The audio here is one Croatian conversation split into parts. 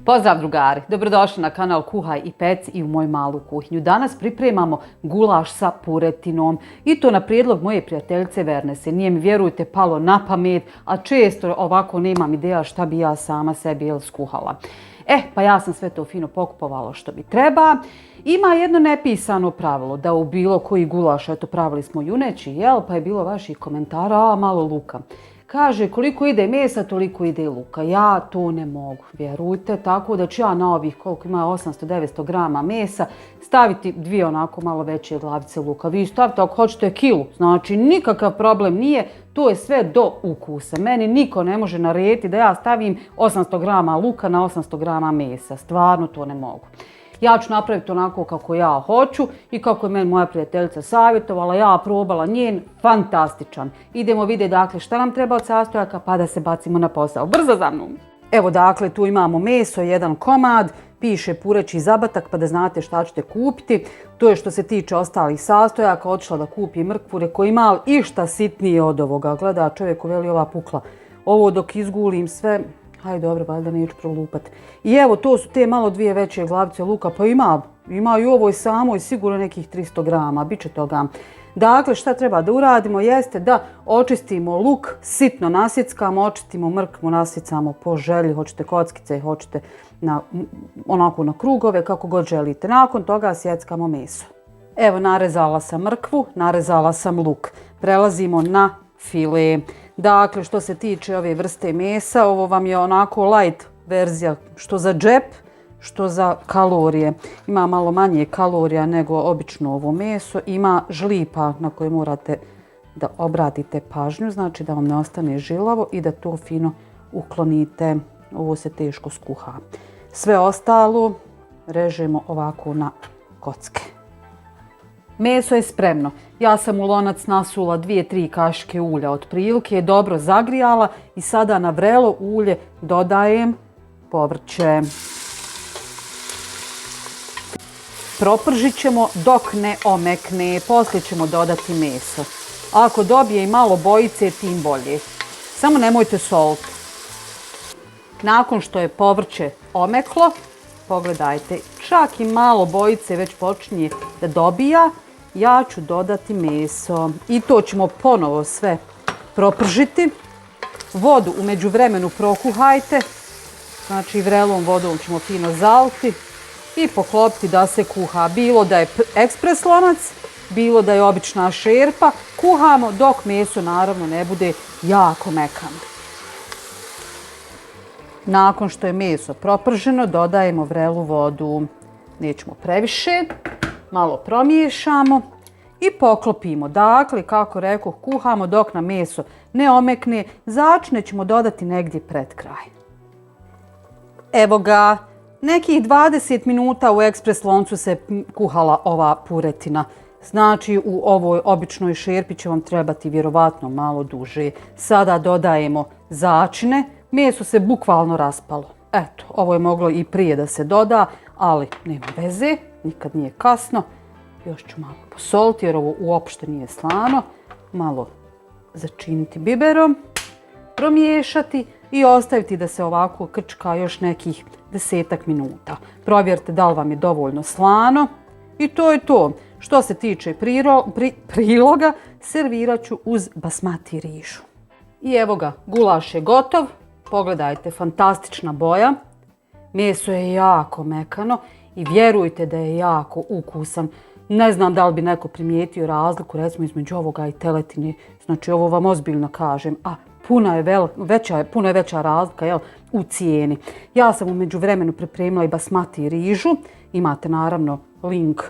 Pozdrav drugari, dobrodošli na kanal Kuhaj i Peci i u moju malu kuhinju. Danas pripremamo gulaš sa puretinom i to na prijedlog moje prijateljice Vernese. Nije mi, vjerujte, palo na pamet, a često ovako nemam ideja šta bi ja sama sebi skuhala. Pa ja sam sve to fino pokupovala što mi treba. Ima jedno nepisano pravilo da u bilo koji gulaš, eto pravili smo juneći, pa je bilo vaših komentara, malo luka. Kaže, koliko ide mesa, toliko ide luka. Ja to ne mogu, vjerujte. Tako da ću ja na ovih, koliko ima 800-900 grama mesa, staviti dvije onako malo veće glavice luka. Vi stavite ako hoćete kilu, znači nikakav problem nije. To je sve do ukusa. Meni niko ne može narediti da ja stavim 800 grama luka na 800 grama mesa. Stvarno to ne mogu. Ja ću napraviti onako kako ja hoću i kako je meni moja prijateljica savjetovala, ja probala njen, fantastičan. Idemo vidjeti dakle šta nam treba od sastojaka pa da se bacimo na posao. Brzo za mnom! Evo dakle tu imamo meso, jedan komad, piše pureći zabatak pa da znate šta ćete kupiti. To je što se tiče ostalih sastojaka, otišla da kupi mrkvu, reko ima li išta sitnije od ovoga. Gleda čovjeku, veli ova pukla. Ovo dok izgulim sve, hajde dobro, valjda neću prolupati. I evo, to su te malo dvije veće glavice luka, pa ima i u ovoj samoj sigurno nekih 300 grama, bit će toga. Dakle, šta treba da uradimo jeste da očistimo luk, sitno nasjeckamo, očistimo mrkvu, nasjecamo po želji, hoćete kockice, hoćete onako na krugove, kako god želite. Nakon toga sjeckamo meso. Evo, narezala sam mrkvu, narezala sam luk. Prelazimo na file. Dakle, što se tiče ove vrste mesa, ovo vam je onako light verzija, što za džep, što za kalorije. Ima malo manje kalorija nego obično ovo meso. Ima žlipa na koje morate da obratite pažnju, znači da vam ne ostane žilavo i da to fino uklonite. Ovo se teško skuha. Sve ostalo režemo ovako na kocke. Meso je spremno. Ja sam u lonac nasula 2-3 kašike ulja otprilike, dobro zagrijala i sada na vrelo ulje dodajem povrće. Propržit ćemo dok ne omekne, poslije ćemo dodati meso. Ako dobije i malo bojice, tim bolje. Samo nemojte soliti. Nakon što je povrće omeklo, pogledajte, čak i malo bojice već počinje da dobija, ja ću dodati meso i to ćemo ponovo sve propržiti. Vodu u međuvremenu prokuhajte, znači vrelom vodom ćemo fino zaliti i poklopiti da se kuha. Bilo da je ekspres lonac, bilo da je obična šerpa, kuhamo dok meso naravno ne bude jako mekano. Nakon što je meso proprženo, dodajemo vrelu vodu. Nećemo previše, malo promiješamo i poklopimo. Dakle, kako rekoh, kuhamo dok nam meso ne omekne. Začine ćemo dodati negdje pred kraj. Evo ga, nekih 20 minuta u ekspres loncu se kuhala ova puretina. Znači u ovoj običnoj šerpi će vam trebati vjerovatno malo duže. Sada dodajemo začine. Meso se bukvalno raspalo. Eto, ovo je moglo i prije da se doda, ali nema veze, nikad nije kasno. Još ću malo posoliti jer ovo uopšte nije slano. Malo začiniti biberom, promiješati i ostaviti da se ovako krčka još nekih 10 minuta. Provjerite da li vam je dovoljno slano i to je to. Što se tiče priloga, servirat ću uz basmati rižu. I evo ga, gulaš je gotov. Pogledajte, fantastična boja. Meso je jako mekano i vjerujte da je jako ukusan. Ne znam da li bi neko primijetio razliku recimo između ovoga i teletine. Znači ovo vam ozbiljno kažem. A puno je veća razlika u cijeni. Ja sam u međuvremenu pripremila i basmati rižu. Imate naravno link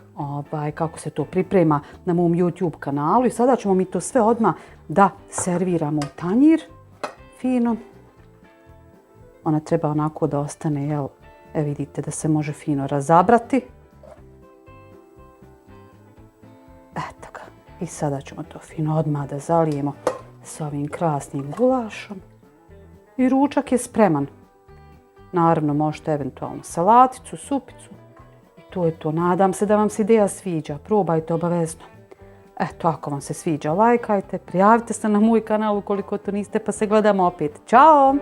kako se to priprema na mom YouTube kanalu. I sada ćemo mi to sve odmah da serviramo u tanjir. Fino. Ona treba onako da ostane, vidite da se može fino razabrati. Eto ga. I sada ćemo to fino odmah da zalijemo s ovim krasnim gulašom. I ručak je spreman. Naravno možete eventualno salaticu, supicu i to je to. Nadam se da vam se ideja sviđa. Probajte obavezno. Eto, ako vam se sviđa, lajkajte, prijavite se na moj kanal ukoliko to niste, pa se gledamo opet. Ćao!